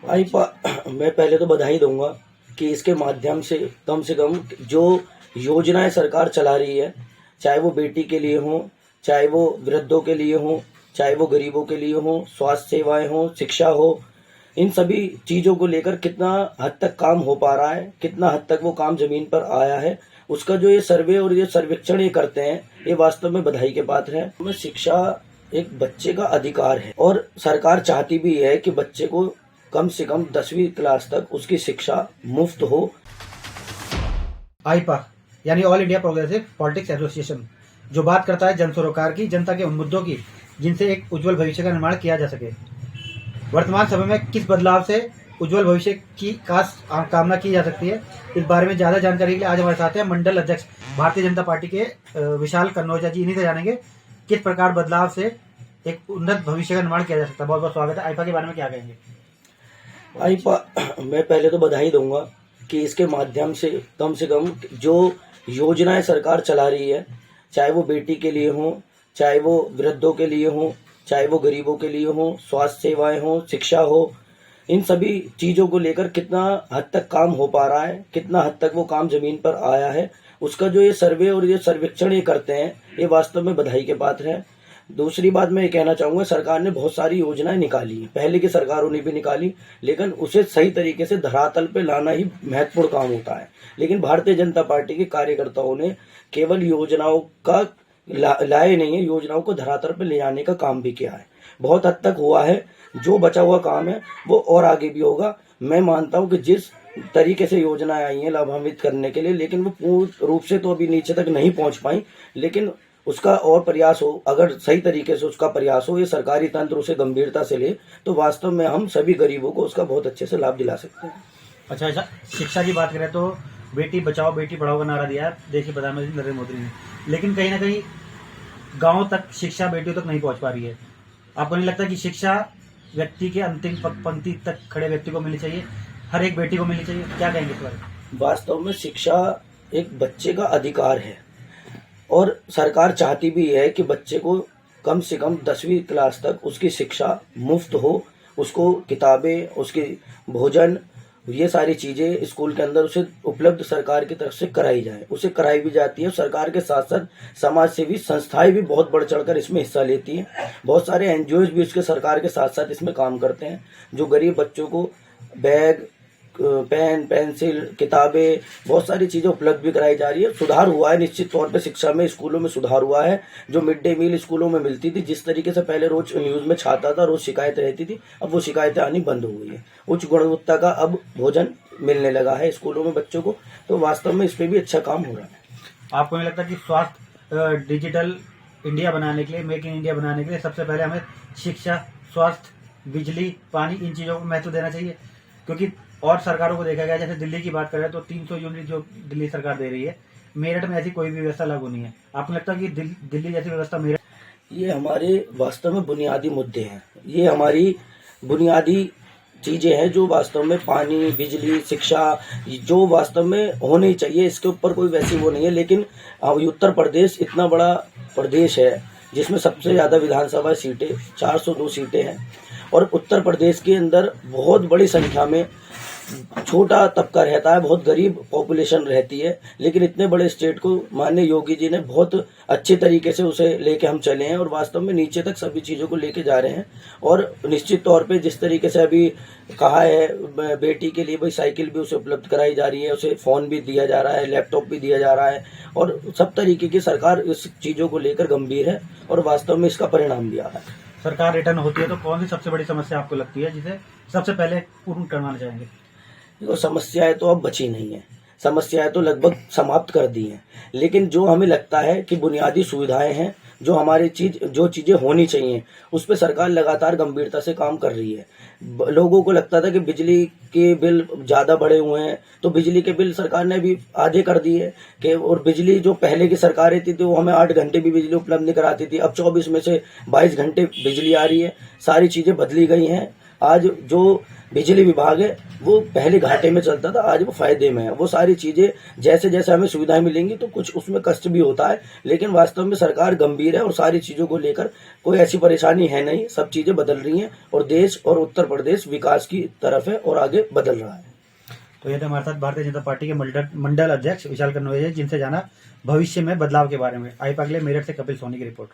मैं पहले तो बधाई दूंगा कि इसके माध्यम से कम जो योजनाएं सरकार चला रही है, चाहे वो बेटी के लिए हो, चाहे वो वृद्धों के लिए हो, चाहे वो गरीबों के लिए हो, स्वास्थ्य सेवाएं हो, शिक्षा हो, इन सभी चीज़ों को लेकर कितना हद तक काम हो पा रहा है, कितना हद तक वो काम ज़मीन पर आया है, उसका जो ये सर्वे और ये सर्वेक्षण ये करते हैं, ये वास्तव में बधाई के पात्र है। में शिक्षा एक बच्चे का अधिकार है और सरकार चाहती भी है कि बच्चे को कम से कम 10वीं क्लास तक उसकी शिक्षा मुफ्त हो। आईपा यानी all India progressive politics association जो बात करता है जन सरोकार की, जनता के उन मुद्दों की जिनसे एक उज्जवल भविष्य का निर्माण किया जा सके। वर्तमान समय में किस बदलाव से उज्जवल भविष्य की कामना की जा सकती है, इस बारे में ज़्यादा जानकारी के लिए आज हमारे साथ हैं मंडल अध्यक्ष भारतीय जनता पार्टी के विशाल कन्नौजा जी। इन्हीं से जानेंगे किस प्रकार बदलाव से एक उन्नत भविष्य का निर्माण किया जा सकता है। बहुत बहुत स्वागत है। आईपा के बारे में क्या कहेंगे? मैं पहले तो बधाई दूंगा कि इसके माध्यम से कम जो योजनाएं सरकार चला रही है, चाहे वो बेटी के लिए हो, चाहे वो वृद्धों के लिए हो, चाहे वो गरीबों के लिए हो, स्वास्थ्य सेवाएं हो, शिक्षा हो, इन सभी चीज़ों को लेकर कितना हद तक काम हो पा रहा है, कितना हद तक वो काम ज़मीन पर आया है, उसका जो ये सर्वे और ये सर्वेक्षण ये करते हैं, ये वास्तव में बधाई के पात्र है। दूसरी बात मैं ये कहना चाहूँगा, सरकार ने बहुत सारी योजनाएं निकाली हैं, पहले की सरकारों ने भी निकाली, लेकिन उसे सही तरीके से धरातल पे लाना ही महत्वपूर्ण काम होता है। लेकिन भारतीय जनता पार्टी के कार्यकर्ताओं ने केवल योजनाओं का लाए नहीं है, योजनाओं को धरातल पे ले जाने का काम भी किया है। बहुत हद तक हुआ है, जो बचा हुआ काम है वो और आगे भी होगा। मैं मानता हूँ कि जिस तरीके से योजनाएं आई हैं लाभान्वित करने के लिए, लेकिन वो पूर्ण रूप से तो अभी नीचे तक नहीं पहुँच पाई, लेकिन उसका और प्रयास हो, अगर सही तरीके से उसका प्रयास हो, ये सरकारी तंत्र उसे गंभीरता से ले, तो वास्तव में हम सभी गरीबों को उसका बहुत अच्छे से लाभ दिला सकते हैं। अच्छा, शिक्षा की बात करें तो बेटी बचाओ बेटी पढ़ाओ का नारा दिया है देश के प्रधानमंत्री नरेंद्र मोदी ने, लेकिन कहीं ना कहीं गाँव तक शिक्षा बेटियों तक नहीं पहुँच पा रही है। आपको नहीं लगता कि शिक्षा व्यक्ति के अंतिम पंक्ति तक खड़े व्यक्ति को मिलनी चाहिए, हर एक बेटी को मिलनी चाहिए? क्या कहेंगे इस बारे? वास्तव में शिक्षा एक बच्चे का अधिकार है और सरकार चाहती भी है कि बच्चे को कम से कम 10वीं क्लास तक उसकी शिक्षा मुफ्त हो, उसको किताबें, उसकी भोजन, ये सारी चीज़ें स्कूल के अंदर उसे उपलब्ध सरकार की तरफ से कराई जाए। उसे कराई भी जाती है। सरकार के साथ साथ समाज सेवी संस्थाएं भी बहुत बढ़ चढ़कर इसमें हिस्सा लेती हैं। बहुत सारे एनजीओज भी उसके सरकार के साथ साथ इसमें काम करते हैं, जो गरीब बच्चों को बैग, पेन, पेंसिल, किताबें, बहुत सारी चीज़ें उपलब्ध भी कराई जा रही है। सुधार हुआ है निश्चित तौर पे, शिक्षा में, स्कूलों में सुधार हुआ है। जो मिड डे मील स्कूलों में मिलती थी, जिस तरीके से पहले रोज न्यूज़ में छाता था, रोज शिकायतें रहती थी, अब वो शिकायतें आनी बंद हो गई है। उच्च गुणवत्ता का अब भोजन मिलने लगा है स्कूलों में बच्चों को, तो वास्तव में इस पर भी अच्छा काम हो रहा है। आपको नहीं लगता कि स्वास्थ्य डिजिटल इंडिया बनाने के लिए, मेक इन इंडिया बनाने के लिए सबसे पहले हमें शिक्षा, स्वास्थ्य, बिजली, पानी, इन चीज़ों को महत्व देना चाहिए? क्योंकि और सरकारों को देखा गया, जैसे दिल्ली की बात करें तो 300 यूनिट जो दिल्ली सरकार दे रही है, मेरठ में ऐसी कोई भी व्यवस्था लागू नहीं है। आपको लगता है कि दिल्ली जैसी व्यवस्था मेरठ? ये हमारे वास्तव में बुनियादी मुद्दे हैं, ये हमारी बुनियादी चीज़ें हैं जो वास्तव में पानी, बिजली, शिक्षा, जो वास्तव में होनी चाहिए, इसके ऊपर कोई वैसी वो नहीं है। लेकिन उत्तर प्रदेश इतना बड़ा प्रदेश है जिसमें सबसे ज़्यादा विधानसभा सीटें 402 सीटें हैं, और उत्तर प्रदेश के अंदर बहुत बड़ी संख्या में छोटा तबका रहता है, बहुत गरीब पॉपुलेशन रहती है। लेकिन इतने बड़े स्टेट को माननीय योगी जी ने बहुत अच्छे तरीके से उसे लेके हम चले हैं और वास्तव में नीचे तक सभी चीज़ों को लेके जा रहे हैं। और निश्चित तौर पे जिस तरीके से अभी कहा है, बेटी के लिए भाई साइकिल भी उसे उपलब्ध कराई जा रही है, उसे फ़ोन भी दिया जा रहा है, लैपटॉप भी दिया जा रहा है, और सब तरीके की सरकार इस चीज़ों को लेकर गंभीर है और वास्तव में इसका परिणाम भी आ रहा है। सरकार रिटर्न होती है तो कौन सी सबसे बड़ी समस्या आपको लगती है जिसे सबसे पहले पूर्ण करवाना चाहेंगे? देखो, समस्याएं तो अब बची नहीं है, समस्याएं तो लगभग समाप्त कर दी हैं, लेकिन जो हमें लगता है कि बुनियादी सुविधाएं हैं, जो हमारी जो चीज़ें होनी चाहिए, उस पर सरकार लगातार गंभीरता से काम कर रही है। लोगों को लगता था कि बिजली के बिल ज़्यादा बढ़े हुए हैं, तो बिजली के बिल सरकार ने भी आधे कर दिए कि, और बिजली जो पहले की सरकारें थी तो वो हमें 8 घंटे भी बिजली उपलब्ध नहीं कराती थी, अब 24 में से 22 घंटे बिजली आ रही है। सारी चीज़ें बदली गई हैं। आज जो बिजली विभाग है वो पहले घाटे में चलता था, आज वो फायदे में है। वो सारी चीजें जैसे जैसे हमें सुविधाएं मिलेंगी तो कुछ उसमें कष्ट भी होता है, लेकिन वास्तव में सरकार गंभीर है और सारी चीजों को लेकर कोई ऐसी परेशानी है नहीं। सब चीजें बदल रही हैं और देश और उत्तर प्रदेश विकास की तरफ है और आगे बदल रहा है। तो ये थे हमारे साथ भारतीय जनता पार्टी के मंडल अध्यक्ष विशाल कनोजे, जिनसे जाना भविष्य में बदलाव के बारे में। आई पागले, मेरठ से कपिल सोनी की रिपोर्ट।